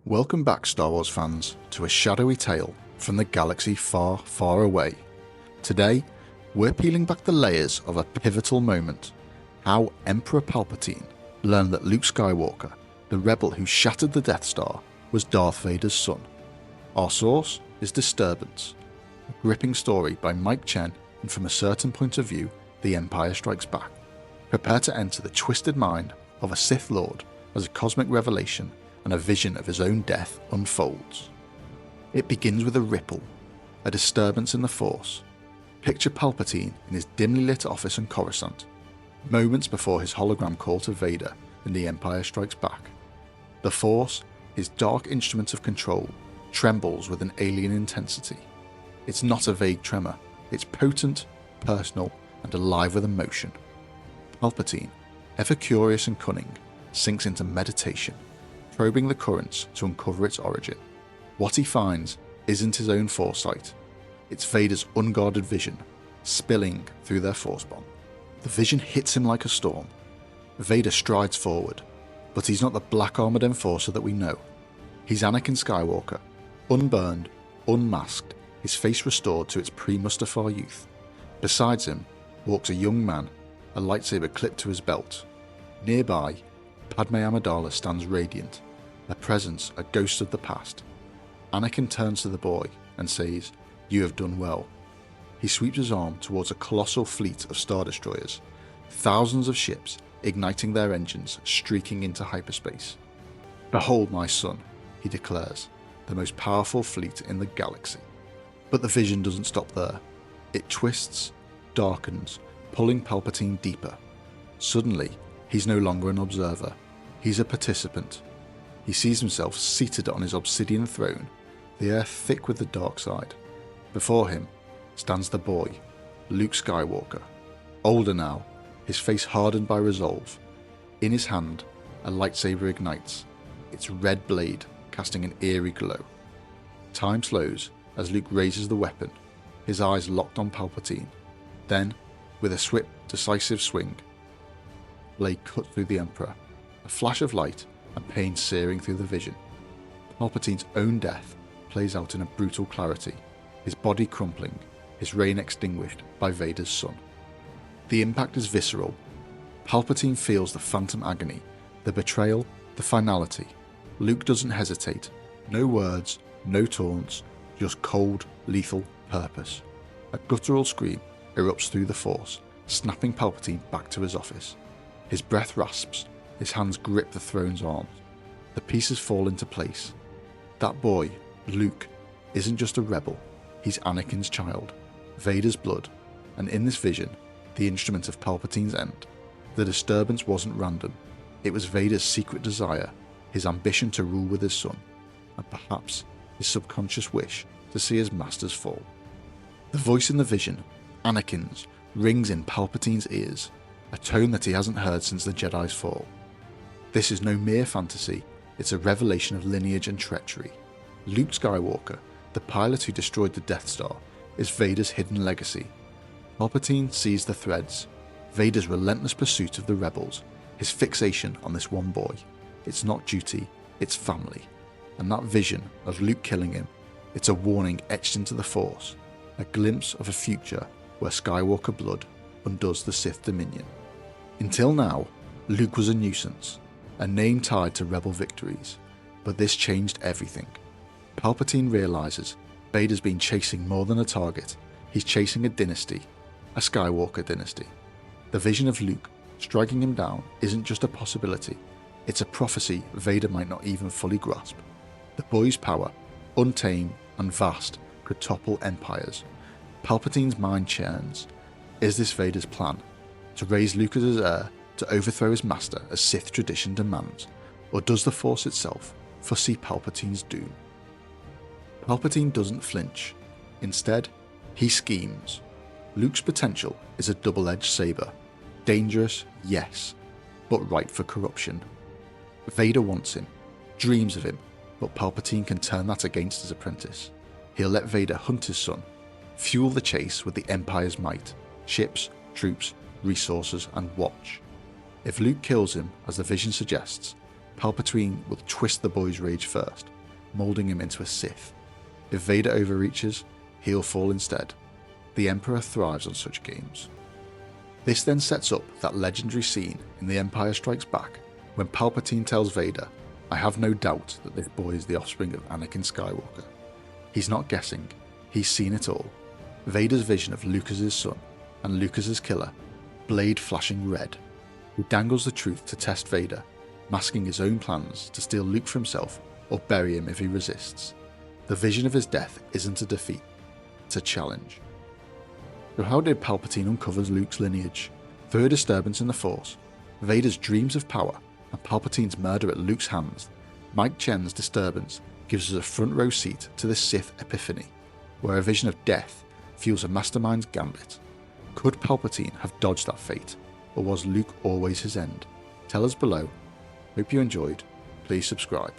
Welcome back, Star Wars fans, to a shadowy tale from the galaxy far, far away. Today, we're peeling back the layers of a pivotal moment, how Emperor Palpatine learned that Luke Skywalker, the rebel who shattered the Death Star, was Darth Vader's son. Our source is Disturbance, a gripping story by Mike Chen, and from a certain point of view, The Empire Strikes Back. Prepare to enter the twisted mind of a Sith Lord as a cosmic revelation and a vision of his own death unfolds. It begins with a ripple, a disturbance in the Force. Picture Palpatine in his dimly lit office in Coruscant, moments before his hologram call to Vader in The Empire Strikes Back. The Force, his dark instrument of control, trembles with an alien intensity. It's not a vague tremor, it's potent, personal, and alive with emotion. Palpatine, ever curious and cunning, sinks into meditation, probing the currents to uncover its origin. What he finds isn't his own foresight, it's Vader's unguarded vision, spilling through their Force bond. The vision hits him like a storm. Vader strides forward, but he's not the black-armoured enforcer that we know. He's Anakin Skywalker, unburned, unmasked, his face restored to its pre-Mustafar youth. Besides him walks a young man, a lightsaber clipped to his belt. Nearby, Padme Amidala stands radiant, a presence, a ghost of the past. Anakin turns to the boy and says, "You have done well." He sweeps his arm towards a colossal fleet of Star Destroyers, thousands of ships igniting their engines, streaking into hyperspace. "Behold my son," he declares, "the most powerful fleet in the galaxy." But the vision doesn't stop there. It twists, darkens, pulling Palpatine deeper. Suddenly, he's no longer an observer, he's a participant. He sees himself seated on his obsidian throne, the air thick with the dark side. Before him stands the boy, Luke Skywalker. Older now, his face hardened by resolve. In his hand, a lightsaber ignites, its red blade casting an eerie glow. Time slows as Luke raises the weapon, his eyes locked on Palpatine. Then, with a swift, decisive swing, blade cut through the Emperor, a flash of light and pain searing through the vision. Palpatine's own death plays out in a brutal clarity, his body crumpling, his reign extinguished by Vader's son. The impact is visceral. Palpatine feels the phantom agony, the betrayal, the finality. Luke doesn't hesitate. No words, no taunts, just cold, lethal purpose. A guttural scream erupts through the Force, snapping Palpatine back to his office. His breath rasps, his hands grip the throne's arms. The pieces fall into place. That boy, Luke, isn't just a rebel, he's Anakin's child, Vader's blood, and in this vision, the instrument of Palpatine's end. The disturbance wasn't random, it was Vader's secret desire, his ambition to rule with his son, and perhaps his subconscious wish to see his masters fall. The voice in the vision, Anakin's, rings in Palpatine's ears, a tone that he hasn't heard since the Jedi's fall. This is no mere fantasy, it's a revelation of lineage and treachery. Luke Skywalker, the pilot who destroyed the Death Star, is Vader's hidden legacy. Palpatine sees the threads, Vader's relentless pursuit of the rebels, his fixation on this one boy. It's not duty, it's family. And that vision of Luke killing him, it's a warning etched into the Force, a glimpse of a future where Skywalker blood undoes the Sith dominion. Until now, Luke was a nuisance, a name tied to rebel victories, but this changed everything. Palpatine realizes Vader's been chasing more than a target, he's chasing a dynasty, a Skywalker dynasty. The vision of Luke striking him down isn't just a possibility, it's a prophecy Vader might not even fully grasp. The boy's power, untamed and vast, could topple empires. Palpatine's mind churns. Is this Vader's plan? To raise Luke as his heir, to overthrow his master as Sith tradition demands? Or does the Force itself foresee Palpatine's doom? Palpatine doesn't flinch. Instead, he schemes. Luke's potential is a double-edged saber. Dangerous, yes, but ripe for corruption. Vader wants him, dreams of him, but Palpatine can turn that against his apprentice. He'll let Vader hunt his son, fuel the chase with the Empire's might, ships, troops, resources, and watch. If Luke kills him, as the vision suggests, Palpatine will twist the boy's rage first, moulding him into a Sith. If Vader overreaches, he'll fall instead. The Emperor thrives on such games. This then sets up that legendary scene in The Empire Strikes Back when Palpatine tells Vader, "I have no doubt that this boy is the offspring of Anakin Skywalker." He's not guessing, he's seen it all. Vader's vision of Lucas's son and Lucas's killer, blade flashing red. He dangles the truth to test Vader, masking his own plans to steal Luke for himself or bury him if he resists. The vision of his death isn't a defeat, it's a challenge. So how did Palpatine uncover Luke's lineage? Through a disturbance in the Force, Vader's dreams of power, and Palpatine's murder at Luke's hands, Mike Chen's Disturbance gives us a front row seat to the Sith epiphany, where a vision of death fuels a mastermind's gambit. Could Palpatine have dodged that fate, or was Luke always his end? Tell us below. Hope you enjoyed. Please subscribe.